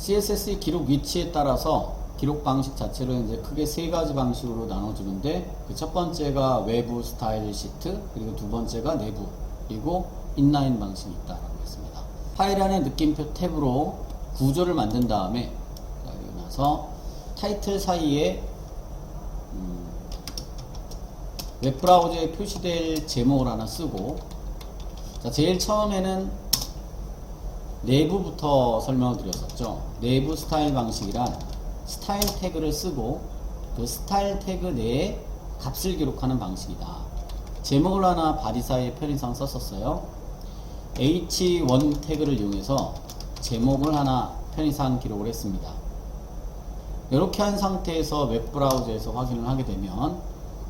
CSS의 기록 위치에 따라서 기록 방식 자체를 이제 크게 세 가지 방식으로 나눠주는데, 그 첫 번째가 외부 스타일 시트, 그리고 두 번째가 내부, 그리고 인라인 방식이 있다라고 했습니다. 파일 안에 느낌표 탭으로 구조를 만든 다음에, 그리고 나서 타이틀 사이에 웹브라우저에 표시될 제목을 하나 쓰고, 자, 제일 처음에는 내부부터 설명을 드렸었죠. 내부 스타일 방식이란 스타일 태그를 쓰고 그 스타일 태그 내에 값을 기록하는 방식이다. 제목을 하나 바디 사이에 편의상 썼었어요. h1 태그를 이용해서 제목을 하나 편의상 기록을 했습니다. 이렇게 한 상태에서 웹브라우저에서 확인을 하게 되면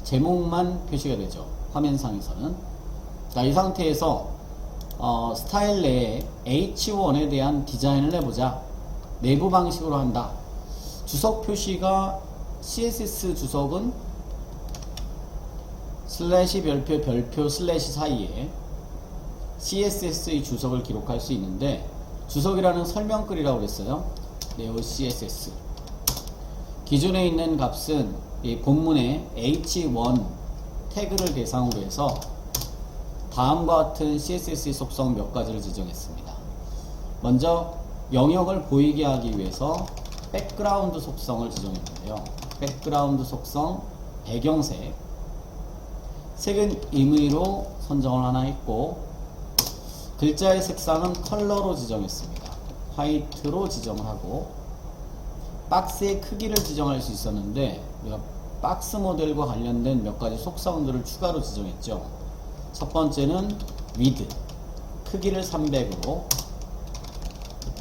제목만 표시가 되죠. 화면상에서는. 자, 이 상태에서 스타일 내에 h1에 대한 디자인을 해보자. 내부 방식으로 한다. 주석 표시가 CSS 주석은 슬래시 별표 슬래시 사이에 CSS의 주석을 기록할 수 있는데, 주석이라는 설명글이라고 그랬어요. 네오 CSS. 기존에 있는 값은 이 본문에 h1 태그를 대상으로 해서 다음과 같은 CSS의 속성 몇 가지를 지정했습니다. 먼저 영역을 보이게 하기 위해서 백그라운드 속성을 지정했는데요. 백그라운드 속성 배경색, 색은 임의로 선정을 하나 했고, 글자의 색상은 컬러로 지정했습니다. 화이트로 지정을 하고, 박스의 크기를 지정할 수 있었는데 우리가 박스 모델과 관련된 몇 가지 속성들을 추가로 지정했죠. 첫 번째는 width, 크기를 300으로,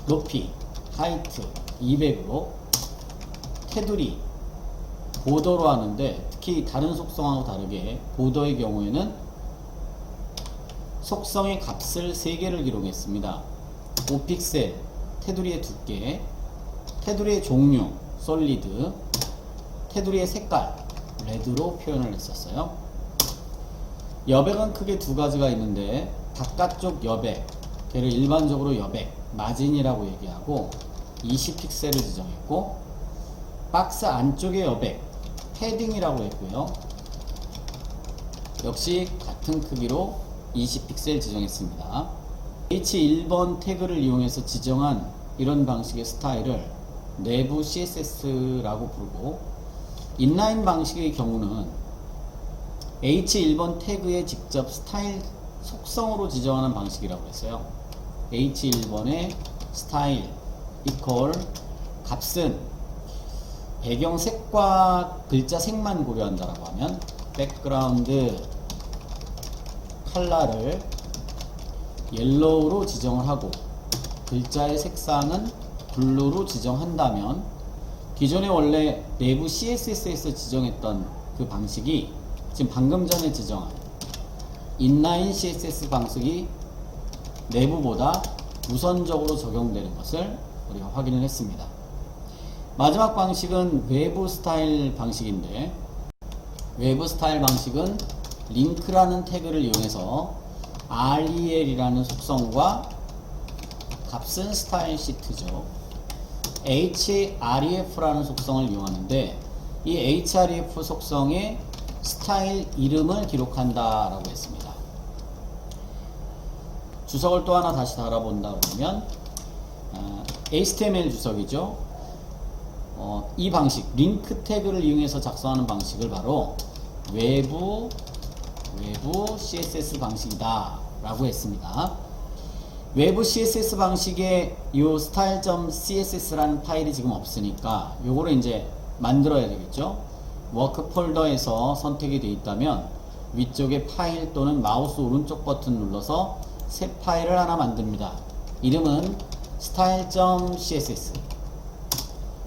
높이, height 200으로, 테두리, 보더로 하는데, 특히 다른 속성하고 다르게 보더의 경우에는 속성의 값을 3개를 기록했습니다. 5픽셀, 테두리의 두께, 테두리의 종류, 솔리드, 테두리의 색깔, 레드로 표현을 했었어요. 여백은 크게 두 가지가 있는데, 바깥쪽 여백, 걔를 일반적으로 여백, 마진이라고 얘기하고 20픽셀을 지정했고, 박스 안쪽의 여백, 패딩이라고 했고요. 역시 같은 크기로 20픽셀 지정했습니다. H1번 태그를 이용해서 지정한 이런 방식의 스타일을 내부 CSS라고 부르고, 인라인 방식의 경우는 H1번 태그에 직접 스타일 속성으로 지정하는 방식이라고 했어요. H1번의 스타일 이퀄 값은 배경색과 글자 색만 고려한다라고 하면 백그라운드 컬러를 옐로우로 지정을 하고, 글자의 색상은 블루로 지정한다면, 기존에 원래 내부 CSS에서 지정했던 그 방식이 지금 방금 전에 지정한 인라인 CSS 방식이 내부보다 우선적으로 적용되는 것을 우리가 확인을 했습니다. 마지막 방식은 외부 스타일 방식인데, 외부 스타일 방식은 링크라는 태그를 이용해서 rel이라는 속성과 값은 스타일 시트죠. href라는 속성을 이용하는데, 이 href 속성에 스타일 이름을 기록한다 라고 했습니다. 주석을 또 하나 다시 달아본다 그러면 HTML 주석이죠. 이 방식, 링크 태그를 이용해서 작성하는 방식을 바로 외부 CSS 방식이다 라고 했습니다. 외부 CSS 방식에 이 style.css라는 파일이 지금 없으니까 요거를 이제 만들어야 되겠죠. 워크 폴더에서 선택이 되어 있다면 위쪽에 파일 또는 마우스 오른쪽 버튼 눌러서 새 파일을 하나 만듭니다. 이름은 style.css.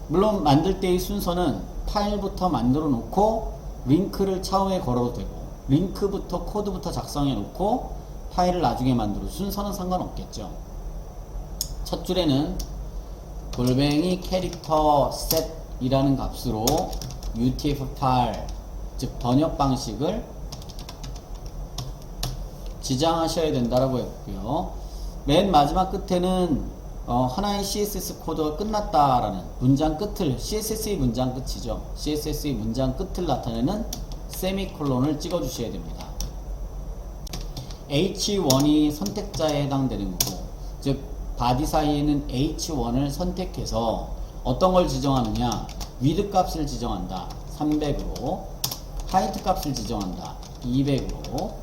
물론 만들 때의 순서는 파일부터 만들어 놓고 링크를 차후에 걸어도 되고, 링크부터 코드부터 작성해 놓고 파일을 나중에 만들어, 순서는 상관없겠죠. 첫 줄에는 골뱅이 캐릭터 set이라는 값으로 UTF-8, 즉 번역 방식을 지정하셔야 된다라고 했고요. 맨 마지막 끝에는 하나의 CSS 코드가 끝났다라는 문장 끝을, CSS의 문장 끝이죠. CSS의 문장 끝을 나타내는 세미콜론을 찍어 주셔야 됩니다. H1이 선택자에 해당되는 거고, 즉 바디 사이에는 H1을 선택해서 어떤 걸 지정하느냐, 위드 값을 지정한다 300으로, 하이트 값을 지정한다 200으로,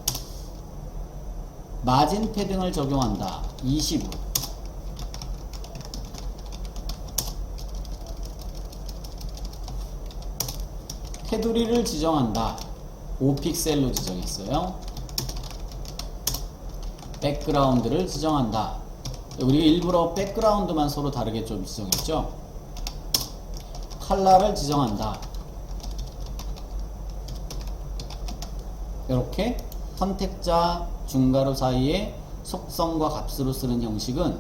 마진 패딩을 적용한다 20으로, 테두리를 지정한다 5픽셀로 지정했어요. 백그라운드를 지정한다. 우리가 일부러 백그라운드만 서로 다르게 좀 지정했죠. 컬러를 지정한다. 이렇게 선택자 중괄호 사이에 속성과 값으로 쓰는 형식은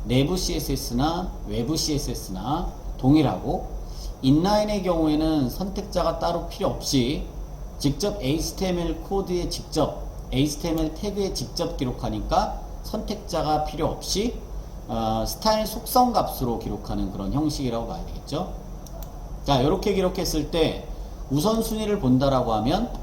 내부 CSS나 외부 CSS나 동일하고, 인라인의 경우에는 선택자가 따로 필요 없이 직접 HTML 코드에 직접, HTML 태그에 직접 기록하니까 선택자가 필요 없이 스타일 속성 값으로 기록하는 그런 형식이라고 봐야 되겠죠. 자, 이렇게 기록했을 때 우선순위를 본다라고 하면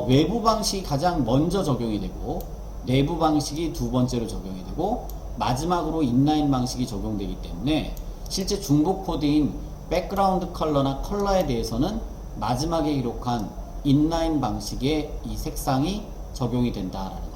외부 방식이 가장 먼저 적용이 되고, 내부 방식이 두 번째로 적용이 되고, 마지막으로 인라인 방식이 적용되기 때문에 실제 중복 코드인 백그라운드 컬러나 컬러에 대해서는 마지막에 기록한 인라인 방식의 이 색상이 적용이 된다라는